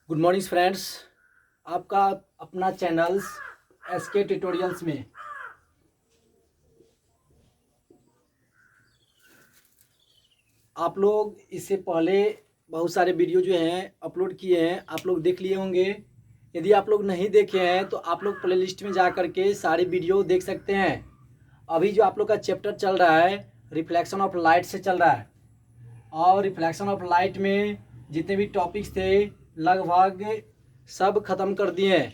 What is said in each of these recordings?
Good morning friends, आपका अपना channels SK tutorials में आप लोग इससे पहले बहुत सारे वीडियो जो हैं अपलोड किए हैं, आप लोग देख लिए होंगे। यदि आप लोग नहीं देखे हैं तो आप लोग प्लेलिस्ट में जा कर के सारे वीडियो देख सकते हैं। अभी जो आप लोग का चैप्टर चल रहा है रिफ्लेक्शन ऑफ लाइट से चल रहा है, और रिफ्लेक्शन ऑफ लाइट में जितने भी टॉपिक्स थे लगभग सब ख़त्म कर दिए हैं।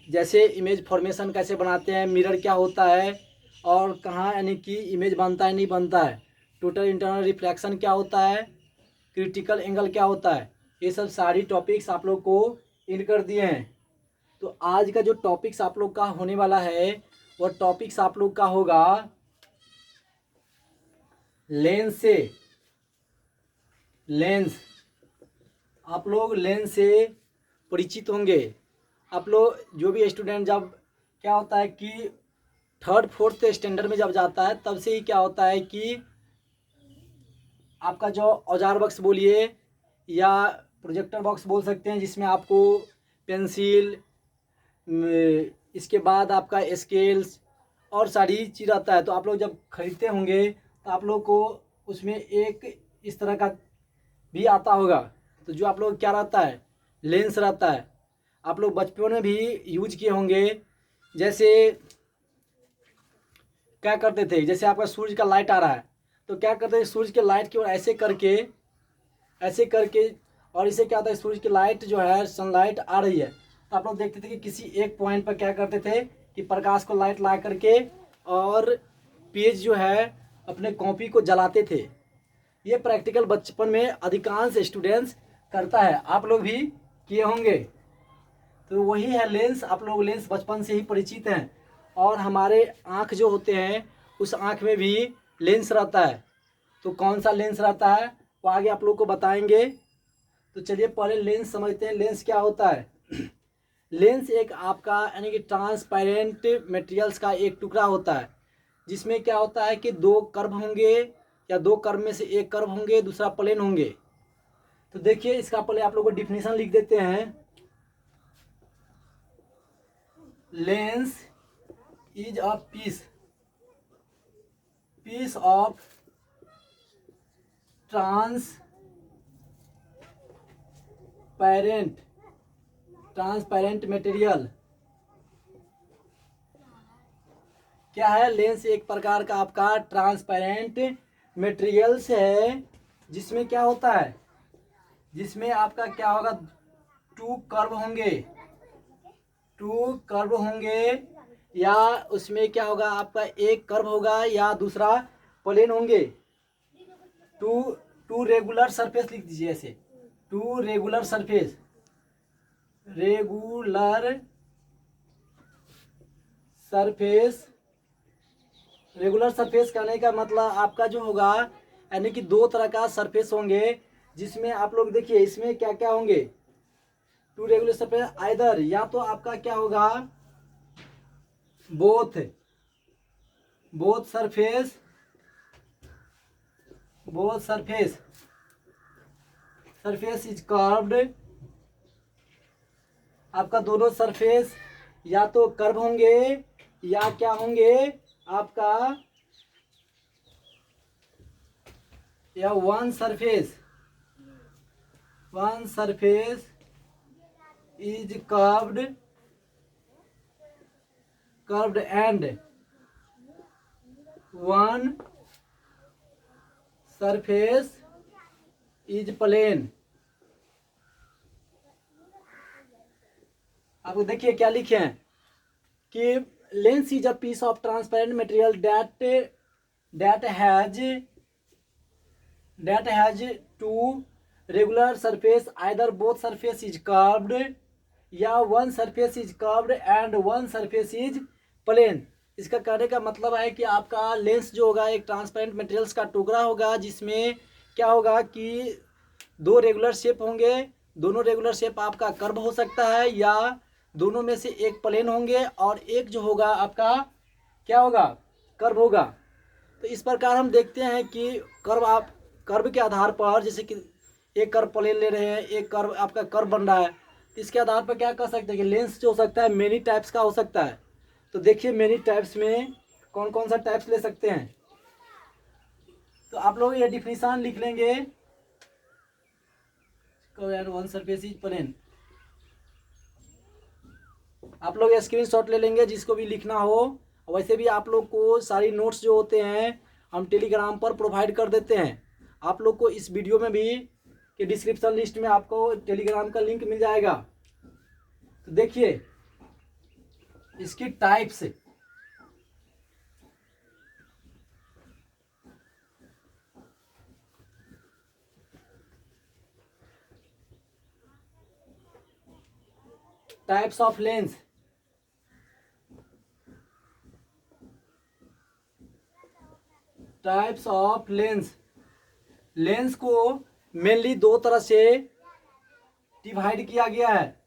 जैसे इमेज फॉर्मेशन कैसे बनाते हैं, मिरर क्या होता है और कहाँ यानी कि इमेज बनता है नहीं बनता है, टोटल इंटरनल रिफ्लेक्शन क्या होता है, क्रिटिकल एंगल क्या होता है, ये सब सारी टॉपिक्स आप लोग को इन कर दिए हैं। तो आज का जो टॉपिक्स आप लोग का होने वाला है वह टॉपिक्स आप लोग का होगा लेंस से। लेंस, आप लोग लेंस से परिचित होंगे। आप लोग जो भी स्टूडेंट, जब क्या होता है कि थर्ड फोर्थ स्टैंडर्ड में जब जाता है तब से ही क्या होता है कि आपका जो औजार बॉक्स बोलिए या प्रोजेक्टर बॉक्स बोल सकते हैं, जिसमें आपको पेंसिल, इसके बाद आपका स्केल्स और सारी चीज़ आता है। तो आप लोग जब खरीदते होंगे तो आप लोग को उसमें एक इस तरह का भी आता होगा। तो जो आप लोग क्या रहता है, लेंस रहता है। आप लोग बचपन में भी यूज किए होंगे। जैसे क्या करते थे, जैसे आपका सूरज का लाइट आ रहा है तो क्या करते हैं, सूरज के लाइट की ओर ऐसे करके और इसे क्या होता है, सूरज की लाइट जो है सनलाइट आ रही है तो आप लोग देखते थे कि किसी एक पॉइंट पर क्या करते थे कि प्रकाश को लाइट ला करके और पेज जो है अपने कॉपी को जलाते थे। ये प्रैक्टिकल बचपन में अधिकांश स्टूडेंट्स करता है, आप लोग भी किए होंगे। तो वही है लेंस। आप लोग लेंस बचपन से ही परिचित हैं। और हमारे आँख जो होते हैं उस आँख में भी लेंस रहता है। तो कौन सा लेंस रहता है वो आगे आप लोग को बताएंगे। तो चलिए पहले लेंस समझते हैं, लेंस क्या होता है। लेंस एक आपका यानी कि ट्रांसपेरेंट मटेरियल्स का एक टुकड़ा होता है, जिसमें क्या होता है कि दो कर्व होंगे या दो कर्व में से एक कर्व होंगे, दूसरा प्लेन होंगे। तो देखिए इसका पहले आप लोग को डिफिनेशन लिख देते हैं। Lens is a piece of transparent material। क्या है, लेंस एक प्रकार का आपका ट्रांसपेरेंट मटेरियल्स है, जिसमें क्या होता है, जिसमें आपका क्या होगा, टू कर्व होंगे या उसमें क्या होगा, आपका एक कर्व होगा या दूसरा प्लेन होंगे। टू रेगुलर सरफेस लिख दीजिए ऐसे, two regular surface. Regular surface कहने का मतलब आपका जो होगा यानी कि दो तरह का सरफेस होंगे, जिसमें आप लोग देखिए इसमें क्या क्या होंगे। टू रेगुलर सरफेस आइदर, या तो आपका क्या होगा, बोथ सरफेस इज कर्व्ड। आपका दोनों सरफेस या तो कर्व होंगे या क्या होंगे आपका, या one surface is curved and one surface is plane. आपको देखिए क्या लिखे हैं कि lens is a piece of transparent material that has two regular surface, either both surface is curved या one surface is curved and one surface is plane. इसका कहने का मतलब है कि आपका लेंस जो होगा एक ट्रांसपेरेंट मटेरियल्स का टुकड़ा होगा, जिसमें क्या होगा कि दो रेगुलर शेप होंगे। दोनों रेगुलर शेप आपका कर्व हो सकता है या दोनों में से एक प्लेन होंगे और एक जो होगा आपका क्या होगा, कर्व होगा। तो इस प्रकार हम देखते हैं कि कर्व के आधार पर, जैसे कि एक कर्व प्लेन ले रहे हैं, एक कर्व आपका कर्व बन रहा है, तो इसके आधार पर क्या कर सकते हैं कि लेंस जो हो सकता है मेनी टाइप्स का हो सकता है। तो देखिए मेनी टाइप्स में कौन कौन सा टाइप्स ले सकते हैं। तो आप लोग ये डिफिनीशन लिख लेंगे, वन सरफेस इज प्लेन। आप लोग स्क्रीनशॉट ले लेंगे जिसको भी लिखना हो। वैसे भी आप लोग को सारी नोट्स जो होते हैं हम टेलीग्राम पर प्रोवाइड कर देते हैं। आप लोग को इस वीडियो में भी कि डिस्क्रिप्शन लिस्ट में आपको टेलीग्राम का लिंक मिल जाएगा। तो देखिए इसकी types, types of lens. Types of lens, lens को मेनली दो तरह से डिवाइड किया गया है।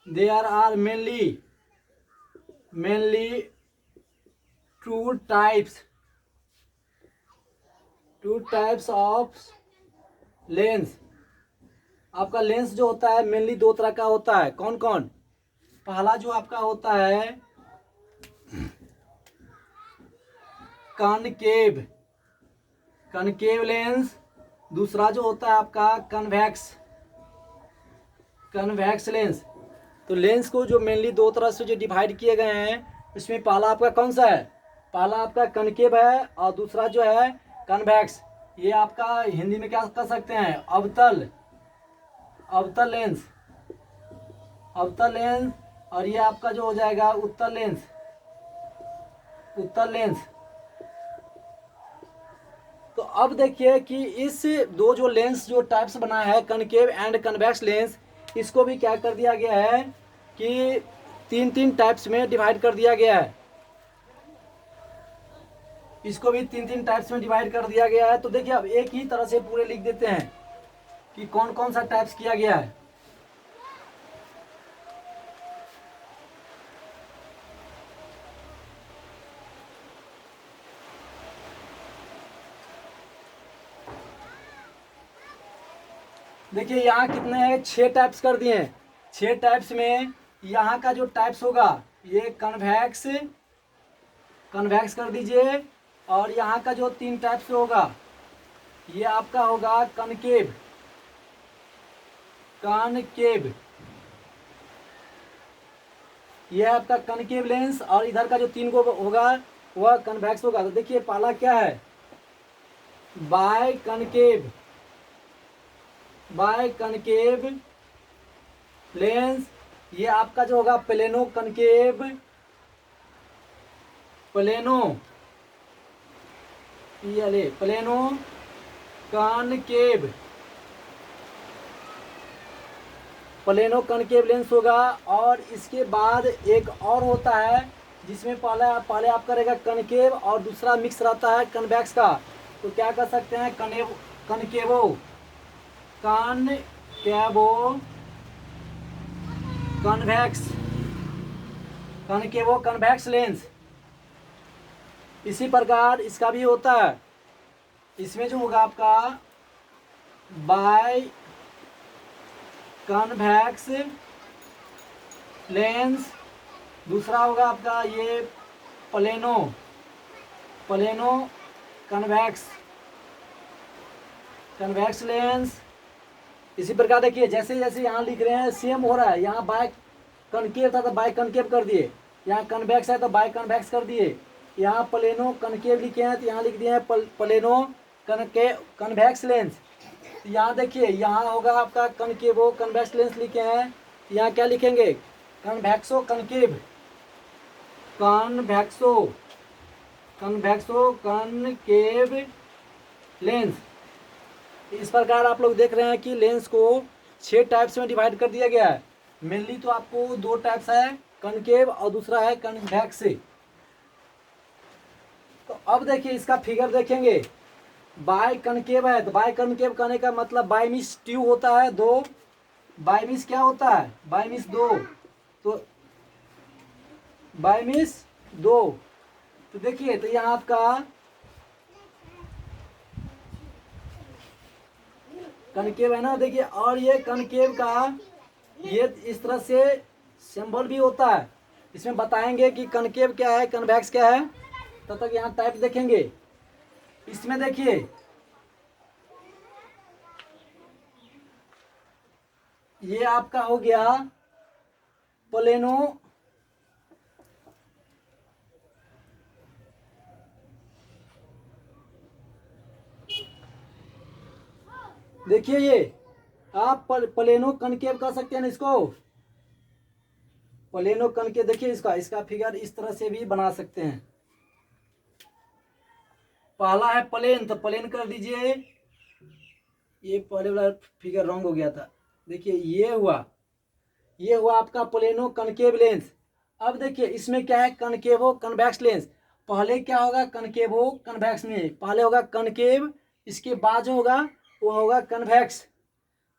There are mainly two types of lens. आपका लेंस जो होता है मेनली दो तरह का होता है। कौन कौन? पहला जो आपका होता है कनकेव लेंस, दूसरा जो होता है आपका कन्वेक्स लेंस। तो लेंस को जो मेनली दो तरह से जो डिवाइड किए गए हैं, इसमें पहला आपका कौन सा है? पहला आपका कनकेव है और दूसरा जो है कन्वेक्स। ये आपका हिंदी में क्या कर सकते हैं? अवतल लेंस। और ये आपका जो हो जाएगा उत्तल लेंस। तो अब देखिए कि इस दो जो लेंस जो टाइप्स बना है कनकेव एंड कन्वेक्स लेंस, इसको भी क्या कर दिया गया है कि तीन टाइप्स में डिवाइड कर दिया गया है। इसको भी तीन टाइप्स में डिवाइड कर दिया गया है। तो देखिए अब एक ही तरह से पूरे लिख देते हैं कि कौन कौन सा टाइप्स किया गया है। देखिए यहाँ कितने हैं? 6 टाइप्स कर दिए हैं। 6 टाइप्स में यहाँ का जो टाइप्स होगा ये कन्वेक्स कर दीजिए, और यहाँ का जो 3 टाइप्स होगा ये आपका होगा कनकेव। ये आपका कनकेव लेंस, और इधर का जो 3 को होगा वह कन्वेक्स होगा। तो देखिए पहला क्या है? Biconcave lens. ये आपका जो होगा प्लेनो कनकेव लेंस होगा। और इसके बाद एक और होता है जिसमें पहले आप करेगा कनकेव और दूसरा मिक्स रहता है कन्वेक्स का। तो क्या कर सकते हैं? कनकेवो कन्वेक्स लेंस। इसी प्रकार इसका भी होता है। इसमें जो होगा आपका बाय कन्वेक्स लेंस, दूसरा होगा आपका ये प्लेनो कन्वेक्स लेंस। इसी प्रकार देखिए जैसे जैसे यहाँ लिख रहे हैं सेम हो रहा है। यहाँ बाय कनकेव था तो बाय कनकेव कर दिए, यहाँ कन्वेक्स है तो बाय कन्वेक्स कर दिए, यहाँ प्लेनो कनकेव लिखे हैं तो यहाँ लिख दिए हैं प्लेनो कन्वेक्स लेंस। यहाँ देखिए यहाँ होगा आपका कनकेवो कन्वेक्स लेंस लिखे हैं, यहाँ क्या लिखेंगे? कन्वेक्सो कनकेव लेंस। इस प्रकार आप लोग देख रहे हैं कि लेंस को 6 टाइप्स में डिवाइड कर दिया गया है। मेनली तो आपको 2 टाइप्स है, कनकेव और दूसरा है कन्वेक्स। तो अब देखिए इसका फिगर देखेंगे। बाय कनकेव है तो बाय कनकेव कहने का मतलब बाय मीन्स ट्यू होता है 2, बाय मीन्स क्या होता है? बाय मीन्स 2, तो बाय मीन्स 2। तो देखिए तो यहाँ आपका कनकेव है ना, देखिए। और ये कनकेव का ये इस तरह से सिंबल भी होता है। इसमें बताएंगे कि कनकेव क्या है, कन्वेक्स क्या है। तब तक यहाँ टाइप देखेंगे। इसमें देखिए ये आपका हो गया प्लेनो, देखिए ये आप प्लेनो कनकेव कह सकते हैं इसको। प्लेनो कनकेव देखिए, इसका फिगर इस तरह से भी बना सकते हैं। पहला है प्लेन, तो प्लेन कर दीजिए। ये पहले वाला फिगर रॉन्ग हो गया था। देखिए ये हुआ आपका प्लेनो कनकेव लेंस। अब देखिए इसमें क्या है, कनकेवो कन्वेक्स लेंस। पहले क्या होगा कनकेवो कन्वेक्स में, पहले होगा कनकेव, इसके बाद जो होगा वो होगा कन्वेक्स।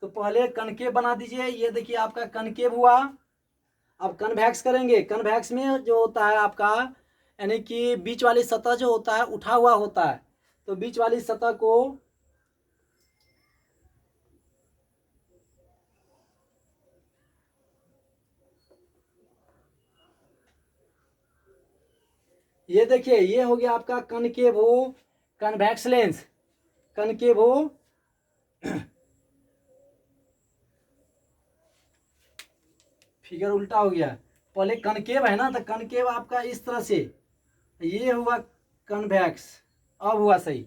तो पहले कनकेव बना दीजिए। ये देखिए आपका कनकेव हुआ। अब कन्वेक्स करेंगे। कन्वेक्स में जो होता है आपका, यानी कि बीच वाली सतह जो होता है उठा हुआ होता है। तो बीच वाली सतह को ये देखिए, ये हो गया आपका कनकेव हो कन्वेक्स लेंस। कनकेव हो फिगर उल्टा हो गया। पहले कनकेव है ना, तो कनकेव आपका इस तरह से, ये हुआ कन्वेक्स। अब हुआ सही।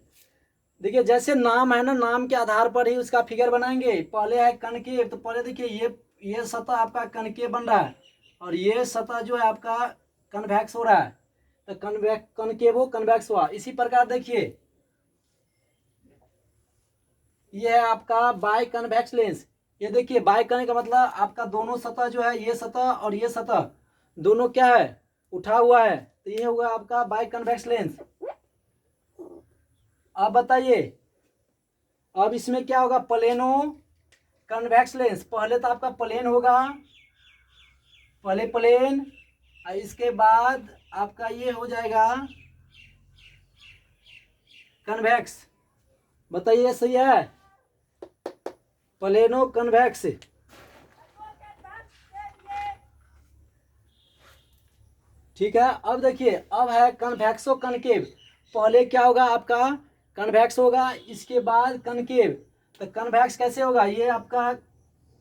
देखिए जैसे नाम है ना, नाम के आधार पर ही उसका फिगर बनाएंगे। पहले है कनकेव, तो पहले देखिए ये सतह आपका कनकेव बन रहा है, और ये सतह जो है आपका कन्वेक्स हो रहा है। तो कनकेवो कन्वेक्स हुआ। इसी प्रकार देखिए ये है आपका बाय कन्वेक्स लेंस। ये देखिए बाय करने का मतलब आपका दोनों सतह जो है, ये सतह और ये सतह दोनों क्या है, उठा हुआ है। तो ये होगा आपका बाय कन्वेक्स लेंस। अब बताइए, अब इसमें क्या होगा, प्लेनो कन्वेक्स लेंस। पहले तो आपका प्लेन होगा, पहले प्लेन, और इसके बाद आपका ये हो जाएगा कन्वेक्स। बताइए सही है, प्लेनो कन्वेक्स। ठीक है। अब देखिए अब है कन्वेक्सो कनकेव। पहले क्या होगा आपका कन्वेक्स होगा, इसके बाद कनकेव। तो कन्वेक्स कैसे होगा, ये आपका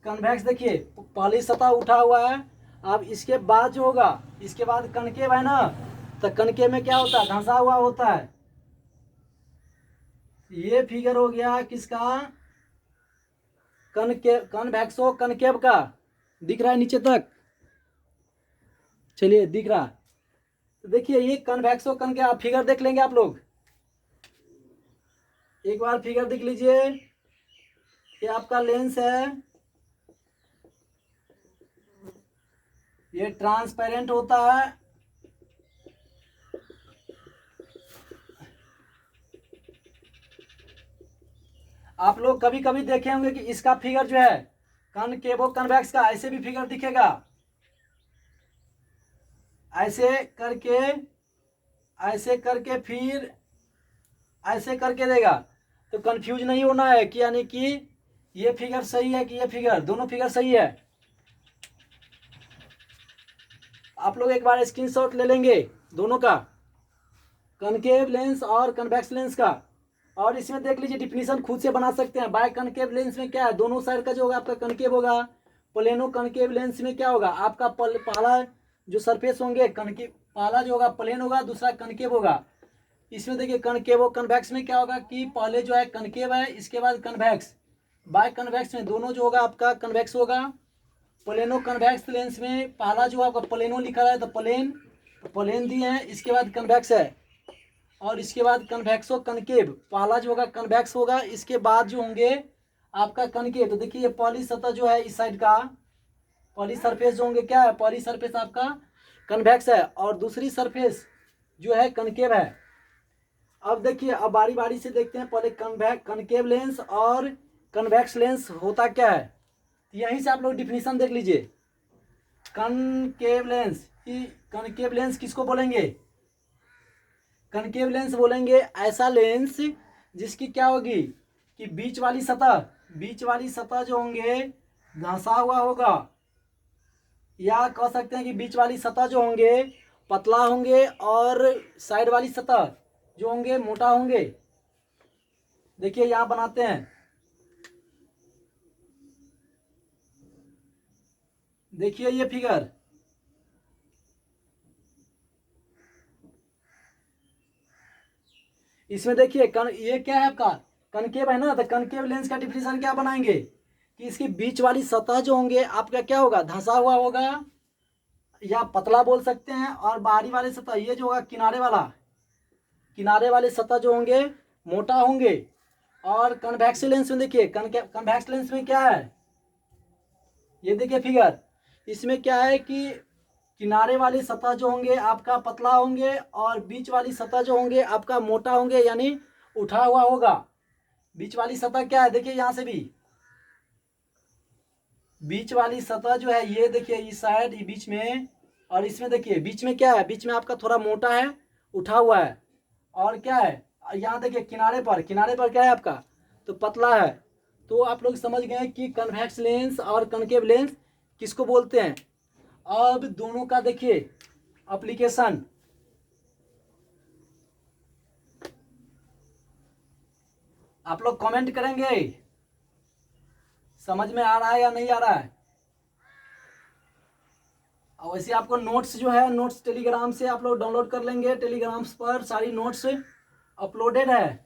कन्वेक्स देखिए पहली सतह उठा हुआ है। अब इसके बाद जो होगा, इसके बाद कनकेव है ना, तो कनकेव में क्या होता है, धंसा हुआ होता है। ये फिगर हो गया किसका, कनकेव, कन्वेक्सो कनकेव का। दिख रहा है नीचे तक, चलिए दिख रहा। तो देखिए ये कन्वेक्सो कनकेव, आप फिगर देख लेंगे आप लोग, एक बार फिगर देख लीजिए। ये आपका लेंस है, ये ट्रांसपेरेंट होता है। आप लोग कभी कभी देखे होंगे कि इसका फिगर जो है कनकेवो कन्वेक्स का ऐसे भी फिगर दिखेगा, ऐसे करके, ऐसे करके फिर ऐसे करके देगा। तो कंफ्यूज नहीं होना है कि यानी कि ये फिगर सही है कि ये फिगर, दोनों फिगर सही है। आप लोग एक बार स्क्रीनशॉट ले लेंगे दोनों का, कनकेव लेंस और कन्वेक्स लेंस का। और इसमें देख लीजिए डिफिनीशन खुद से बना सकते हैं। बाय कनकेव लेंस में क्या है, दोनों साइड का जो होगा आपका कनकेव होगा। प्लेनो कनकेव लेंस में क्या होगा, आपका पहला जो सरफेस होंगे कनकेव, पहला जो होगा प्लेन होगा, दूसरा कनकेव होगा। इसमें देखिए कनकेव कन्वेक्स में क्या होगा कि पहले जो है कनकेव है, इसके बाद कन्वेक्स। बाय कन्वेक्स में दोनों जो होगा आपका कन्वेक्स होगा। प्लेनो कन्वेक्स लेंस में पहला जो आपका प्लेनो लिखा है, तो प्लेन, प्लेन दिए हैं, इसके बाद कन्वेक्स है, और इसके बाद कन्वेक्सो कनकेव। पहला जो होगा कन्वेक्स होगा, इसके बाद जो होंगे आपका कनकेव। तो देखिए पहली सतह जो है इस साइड का, पहली सरफेस जो होंगे क्या है, पहली सरफेस आपका कन्वेक्स है, और दूसरी सरफेस जो है कनकेव है। अब देखिए अब बारी बारी से देखते हैं, पहले कनकेव लेंस और कन्वेक्स लेंस होता क्या है। यहीं से आप लोग डिफिनीशन देख लीजिए। कनकेव लेंस, कनकेव लेंस किसको बोलेंगे, कनकेव लेंस बोलेंगे ऐसा लेंस जिसकी क्या होगी, कि बीच वाली सतह जो होंगे घसा हुआ होगा, या कह सकते हैं कि बीच वाली सतह जो होंगे पतला होंगे और साइड वाली सतह जो होंगे मोटा होंगे। देखिए यहाँ बनाते हैं, देखिए ये फिगर, इसमें देखिए ये क्या है आपका कनकेव है ना, तो कनकेव लेंस का डिफिनेशन क्या बनाएंगे कि इसकी बीच वाली सतह जो होंगे आपका क्या होगा, धंसा हुआ होगा या पतला बोल सकते हैं, और बाहरी वाली सतह ये जो होगा किनारे वाले सतह जो होंगे मोटा होंगे। और कन्वेक्स लेंस में देखिए कन्वेक्स लेंस में क्या है, ये देखिए फिगर, इसमें क्या है कि किनारे वाली सतह जो होंगे आपका पतला होंगे और बीच वाली सतह जो होंगे आपका मोटा होंगे, यानी उठा हुआ होगा। बीच वाली सतह क्या है, देखिए यहाँ से भी बीच वाली सतह जो है ये देखिए इस साइड बीच में, और इसमें देखिए बीच में क्या है, बीच में आपका थोड़ा मोटा है, उठा हुआ है, और क्या है यहाँ देखिए किनारे पर क्या है आपका तो पतला है। तो आप लोग समझ गए कि कन्वेक्स लेंस और कनकेव लेंस किसको बोलते हैं। अब दोनों का देखिए एप्लीकेशन, आप लोग कमेंट करेंगे समझ में आ रहा है या नहीं आ रहा है। और वैसे आपको नोट्स जो है, नोट्स टेलीग्राम से आप लोग डाउनलोड कर लेंगे, टेलीग्राम पर सारी नोट्स अपलोडेड है।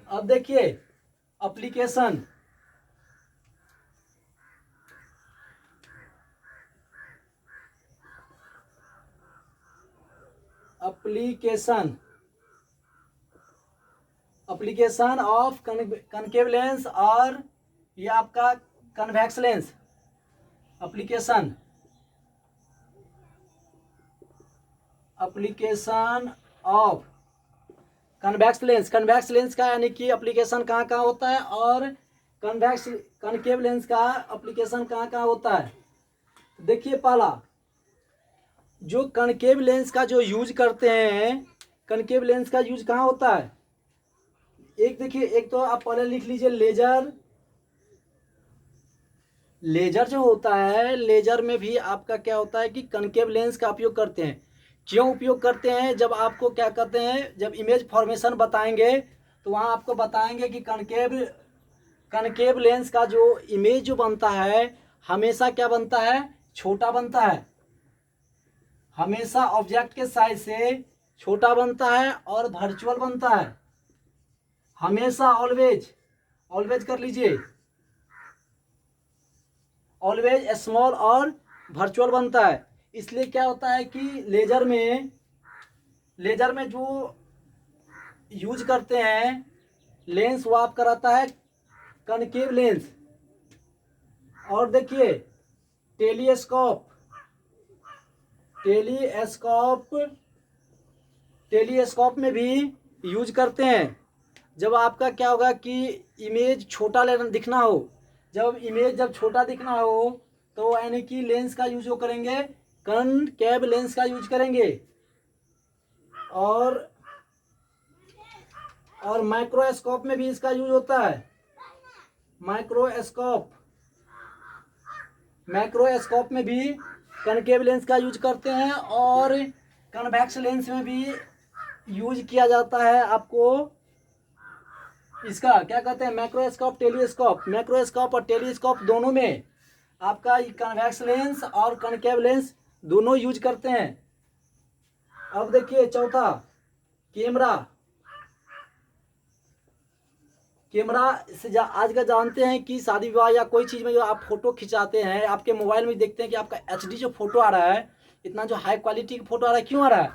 अब देखिए application, application of concave lens और ये आपका convex lens. Application of convex lens का यानी कि एप्लीकेशन कहाँ कहाँ होता है, और कनकेव लेंस का एप्लीकेशन कहाँ कहाँ होता है। देखिए पहला जो कनकेव लेंस का जो यूज करते हैं, कनकेव लेंस का यूज कहाँ होता है, एक देखिए, एक तो आप पहले लिख लीजिए लेजर जो होता है, लेजर में भी आपका क्या होता है कि कनकेव लेंस का उपयोग करते हैं। क्यों उपयोग करते हैं, जब आपको क्या करते हैं, जब इमेज फॉर्मेशन बताएंगे तो वहाँ आपको बताएंगे कि कनकेव लेंस का जो इमेज जो बनता है हमेशा क्या बनता है, छोटा बनता है, हमेशा ऑब्जेक्ट के साइज से छोटा बनता है और वर्चुअल बनता है, हमेशा ऑलवेज कर लीजिए, ऑलवेज स्मॉल और वर्चुअल बनता है। इसलिए क्या होता है कि लेजर में जो यूज करते हैं लेंस वो आपका रहता है कनकेव लेंस। और देखिए टेलीस्कोप में भी यूज करते हैं। जब आपका क्या होगा कि इमेज छोटा दिखना हो, जब छोटा दिखना हो तो यानी कि लेंस का यूज करेंगे, कनकेव लेंस का यूज करेंगे। और माइक्रोस्कोप में भी इसका यूज होता है, माइक्रोस्कोप में भी कनकेव लेंस का यूज करते हैं, और कन्वेक्स लेंस में भी यूज किया जाता है। आपको इसका क्या कहते हैं, मैक्रोस्कोप और टेलीस्कोप दोनों में आपका कन्वेक्स लेंस और कनकेव लेंस दोनों यूज करते हैं। अब देखिए चौथा कैमरा से आज का जानते हैं कि शादी विवाह या कोई चीज़ में जो आप फोटो खिंचाते हैं, आपके मोबाइल में देखते हैं कि आपका HD जो फोटो आ रहा है, इतना जो हाई क्वालिटी का फोटो आ रहा है, क्यों आ रहा है,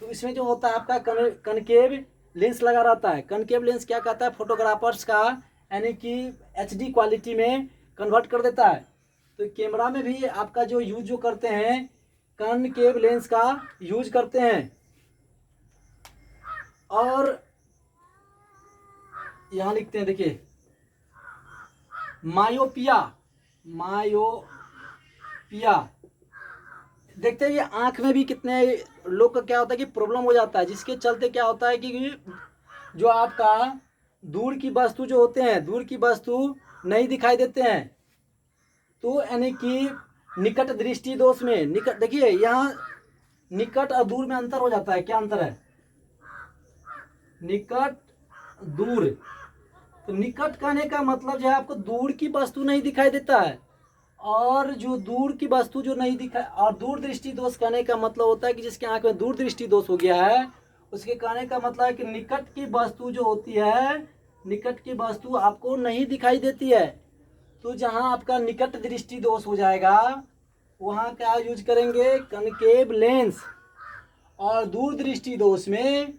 तो इसमें जो होता है आपका कनकेव लेंस लगा रहता है। कनकेव लेंस क्या कहता है, फोटोग्राफर्स का यानी कि HD क्वालिटी में कन्वर्ट कर देता है। तो कैमरा में भी आपका जो यूज जो करते हैं कनकेव लेंस का यूज करते हैं। और यहाँ लिखते हैं देखिए मायोपिया देखते हैं ये आँख में भी कितने लोग का क्या होता है कि प्रॉब्लम हो जाता है, जिसके चलते क्या होता है कि जो आपका दूर की वस्तु जो होते हैं, दूर की वस्तु नहीं दिखाई देते हैं। तो यानी कि निकट दृष्टि दोष में, निकट देखिए यहाँ निकट और दूर में अंतर हो जाता है। क्या अंतर है? निकट दूर। तो निकट कहने का मतलब जो है आपको दूर की वस्तु नहीं दिखाई देता है, और जो दूर की वस्तु जो नहीं दिखाई, और दूर दृष्टि दोष कहने का मतलब होता है कि जिसके आंख में दूर दृष्टि दोष हो गया है, उसके कहने का मतलब है कि निकट की वस्तु जो होती है, निकट की वस्तु आपको नहीं दिखाई देती है। तो जहां आपका निकट दृष्टि दोष हो जाएगा वहां क्या यूज करेंगे? Concave lens. और दूर दृष्टि दोष में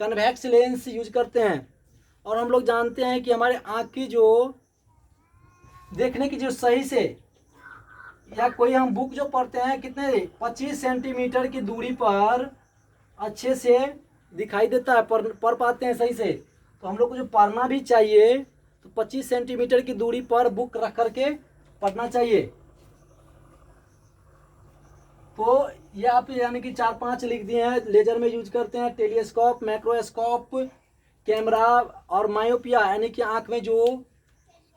कन्वेक्स लेंस यूज करते हैं। और हम लोग जानते हैं कि हमारे आँख की जो देखने की जो सही से, या कोई हम बुक जो पढ़ते हैं कितने 25 सेंटीमीटर की दूरी पर अच्छे से दिखाई देता है, पढ़ पाते हैं सही से। तो हम लोग को जो पढ़ना भी चाहिए तो 25 सेंटीमीटर की दूरी पर बुक रख करके पढ़ना चाहिए। तो ये आप यानी कि 4-5 लिख दिए हैं। लेजर में यूज करते हैं टेलीस्कोप, मैक्रोस्कोप, कैमरा और मायोपिया यानी कि आंख में जो,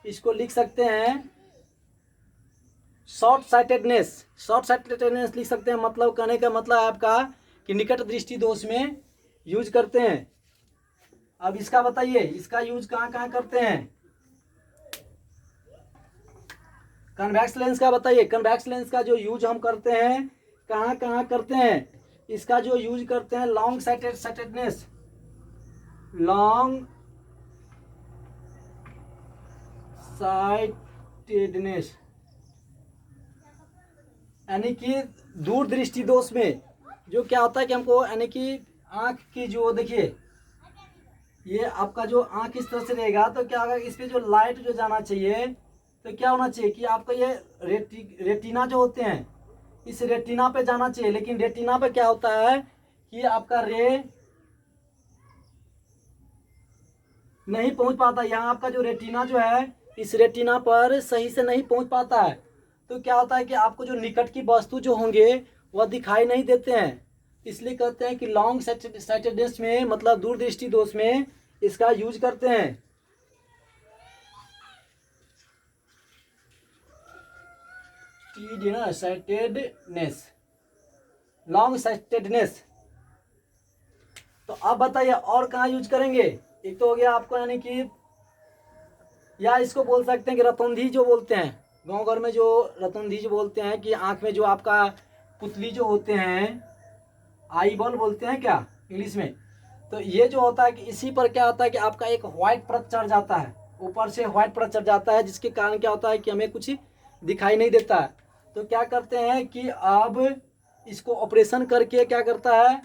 इसको लिख सकते हैं शॉर्ट साइटेडनेस। शॉर्ट साइटेडनेस लिख सकते हैं। मतलब कहने का मतलब है आपका कि निकट दृष्टि दोष में यूज करते हैं। अब इसका बताइए, इसका यूज कहाँ कहाँ करते हैं? कन्वेक्स लेंस का बताइए। कन्वेक्स लेंस का जो यूज हम करते हैं कहाँ कहाँ करते हैं? इसका जो यूज करते हैं लॉन्ग साइटेडनेस, लॉन्ग साइटेडनेस यानी कि दूर दृष्टि दोष में जो क्या होता है कि हमको यानी कि आँख की जो, देखिए ये आपका जो आँख इस तरह से रहेगा तो क्या होगा, इस पे जो लाइट जो जाना चाहिए तो क्या होना चाहिए कि आपका ये रेटिना जो होते हैं इस रेटिना पे जाना चाहिए। लेकिन रेटिना पे क्या होता है कि आपका रे नहीं पहुंच पाता। यहाँ आपका जो रेटिना जो है इस रेटिना पर सही से नहीं पहुंच पाता है। तो क्या होता है कि आपको जो निकट की वस्तु जो होंगे वह दिखाई नहीं देते हैं। इसलिए कहते हैं कि लॉन्ग साइटेडनेस में, मतलब दूरदृष्टि दोष में इसका यूज करते हैं। Sightedness, long sightedness. तो अब बताइए और कहाँ यूज करेंगे? एक तो हो गया आपको यानी कि, या इसको बोल सकते हैं कि रतौंधी जो बोलते हैं, गांव घर में जो रतौंधी जो बोलते हैं कि आंख में जो आपका पुतली जो होते हैं, आई बॉल बोलते हैं क्या इंग्लिश में। तो ये जो होता है कि इसी पर क्या होता है कि आपका एक व्हाइट परत चढ़ जाता है, ऊपर से व्हाइट परत चढ़ जाता है, जिसके कारण क्या होता है कि हमें कुछ दिखाई नहीं देता है। तो क्या करते हैं कि अब इसको ऑपरेशन करके क्या करता है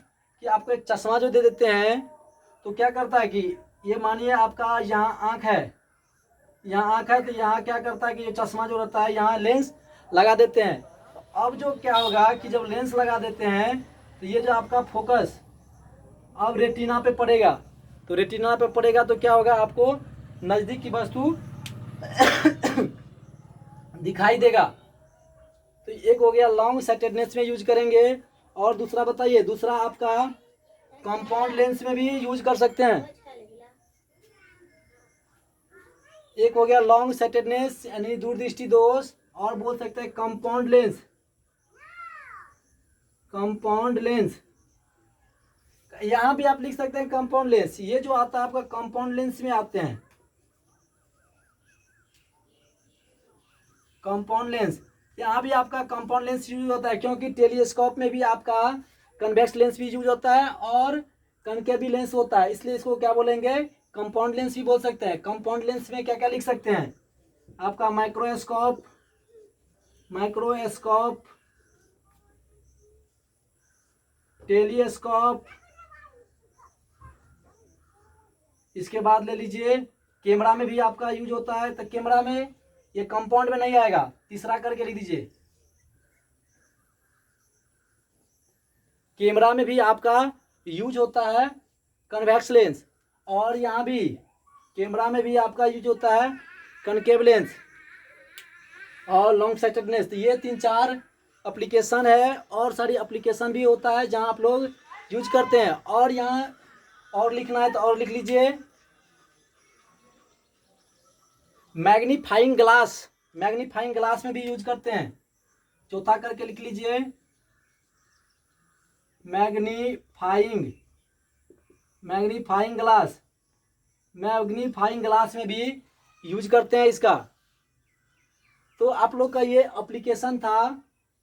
कि आपको एक चश्मा जो दे देते हैं। तो क्या करता है कि ये मानिए आपका यहाँ आँख है, यहाँ आँख है, तो यहाँ क्या करता है कि ये चश्मा जो रहता है यहाँ लेंस लगा देते हैं। तो अब जो क्या होगा कि जब लेंस लगा देते हैं तो ये जो आपका फोकस अब रेटिना पे पड़ेगा। तो रेटिना पे पड़ेगा तो क्या होगा, आपको नज़दीक की वस्तु दिखाई देगा। तो एक हो गया लॉन्ग साइटेडनेस में यूज करेंगे। और दूसरा बताइए, दूसरा आपका कंपाउंड लेंस में भी यूज कर सकते हैं। एक हो गया लॉन्ग साइटेडनेस यानी दूरदृष्टि दोष, और बोल सकते हैं कंपाउंड लेंस। कंपाउंड लेंस यहाँ भी आप लिख सकते हैं कंपाउंड लेंस। ये जो आता है आपका कंपाउंड लेंस में आते हैं। कंपाउंड लेंस यहाँ भी आपका कंपाउंड लेंस यूज होता है, क्योंकि टेलीस्कोप में भी आपका कन्वेक्स लेंस भी यूज होता है और कनकेव भी लेंस होता है। इसलिए इसको क्या बोलेंगे, कंपाउंड लेंस भी बोल सकते हैं। कंपाउंड लेंस में क्या क्या लिख सकते हैं, आपका माइक्रोस्कोप, माइक्रोस्कोप, टेलीस्कोप, इसके बाद ले लीजिए कैमरा में भी आपका यूज होता है। तो कैमरा में ये कंपाउंड में नहीं आएगा, तीसरा करके लिख दीजिए। कैमरा में भी आपका यूज होता है कन्वेक्स लेंस, और यहाँ भी कैमरा में भी आपका यूज होता है कनकेव लेंस और लॉन्ग साइटेडनेस। तो ये 3-4 एप्लीकेशन है, और सारी एप्लीकेशन भी होता है जहाँ आप लोग यूज करते हैं। और यहाँ और लिखना है तो और लिख लीजिए। मैग्नीफाइंग ग्लास, मैग्नीफाइंग ग्लास में भी यूज करते हैं। चौथा करके लिख लीजिए, magnifying, magnifying glass, magnifying glass में भी यूज करते हैं इसका। तो आप लोग का ये एप्लीकेशन था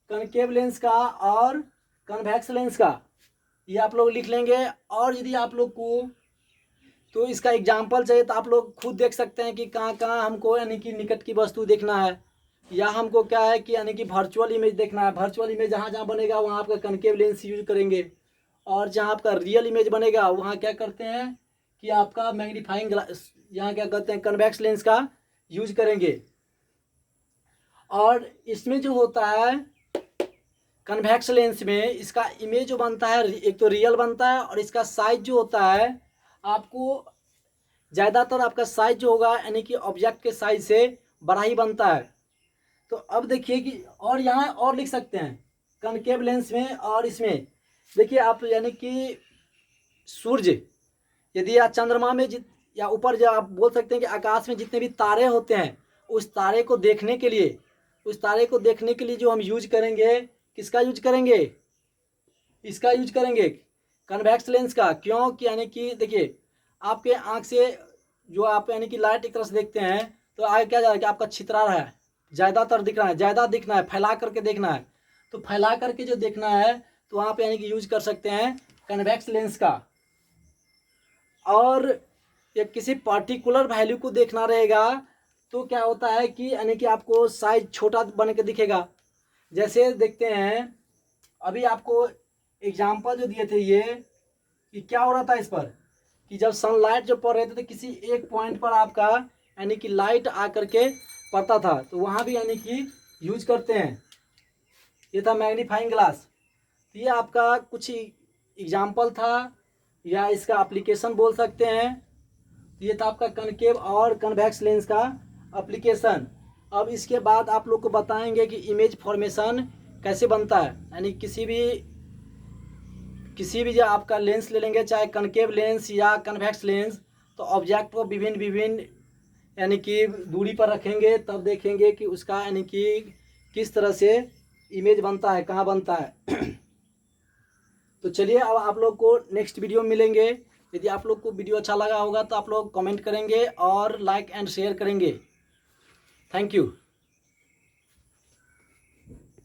कनकेव लेंस का और कन्वेक्स लेंस का, ये आप लोग लिख लेंगे। और यदि आप लोग को तो इसका एग्जाम्पल चाहिए तो आप लोग खुद देख सकते हैं कि कहाँ कहाँ हमको यानी कि निकट की वस्तु देखना है, या हमको क्या है कि यानी कि वर्चुअल इमेज देखना है। वर्चुअल इमेज जहाँ जहाँ बनेगा वहाँ आपका कनकेव लेंस यूज करेंगे, और जहाँ आपका रियल इमेज बनेगा वहाँ क्या करते हैं कि आपका मैग्नीफाइंग ग्लास, यहाँ क्या करते हैं कन्वेक्स लेंस का यूज करेंगे। और इसमें जो होता है कन्वेक्स लेंस में इसका इमेज जो बनता है एक तो रियल बनता है, और इसका साइज जो होता है आपको ज़्यादातर आपका साइज जो होगा यानी कि ऑब्जेक्ट के साइज से बड़ा ही बनता है। तो अब देखिए कि और यहाँ और लिख सकते हैं कनकेव लेंस में और इसमें। देखिए आप यानी कि सूर्य यदि या चंद्रमा में या ऊपर जो आप बोल सकते हैं कि आकाश में जितने भी तारे होते हैं उस तारे को देखने के लिए, उस तारे को देखने के लिए जो हम यूज करेंगे, किसका यूज करेंगे, इसका यूज करेंगे कन्वेक्स लेंस का। क्यों कि यानी कि देखिए आपके आँख से जो आप यानी कि लाइट एक तरह से देखते हैं तो आगे क्या जा रहा है कि आपका छितरा रहा है, ज़्यादातर दिख रहा है, ज़्यादा दिखना है, फैला करके देखना है। तो फैला करके जो देखना है तो वहाँ पे यानी कि यूज कर सकते हैं कन्वेक्स लेंस का। और या किसी पर्टिकुलर वैल्यू को देखना रहेगा तो क्या होता है कि यानी कि आपको साइज छोटा बन के दिखेगा। जैसे देखते हैं अभी आपको एग्जाम्पल जो दिए थे ये कि क्या हो रहा था इस पर कि जब सनलाइट जब पड़ रहे थे तो किसी एक पॉइंट पर आपका यानी कि लाइट आ करके पड़ता था, तो वहाँ भी यानी कि यूज करते हैं। ये था मैग्नीफाइंग ग्लास। तो ये आपका कुछ एग्जाम्पल था या इसका एप्लीकेशन बोल सकते हैं। ये था आपका कनकेव और कन्वेक्स लेंस का एप्लीकेशन। अब इसके बाद आप लोग को बताएंगे कि इमेज फॉर्मेशन कैसे बनता है, यानी किसी भी जो आपका लेंस ले लेंगे चाहे कनकेव लेंस या कन्वेक्स लेंस, तो ऑब्जेक्ट को विभिन्न विभिन्न यानी कि दूरी पर रखेंगे तब देखेंगे कि उसका यानी कि किस तरह से इमेज बनता है, कहाँ बनता है। तो चलिए अब आप लोग को नेक्स्ट वीडियो में मिलेंगे। यदि आप लोग को वीडियो अच्छा लगा होगा तो आप लोग कमेंट करेंगे और लाइक एंड शेयर करेंगे। Thank you.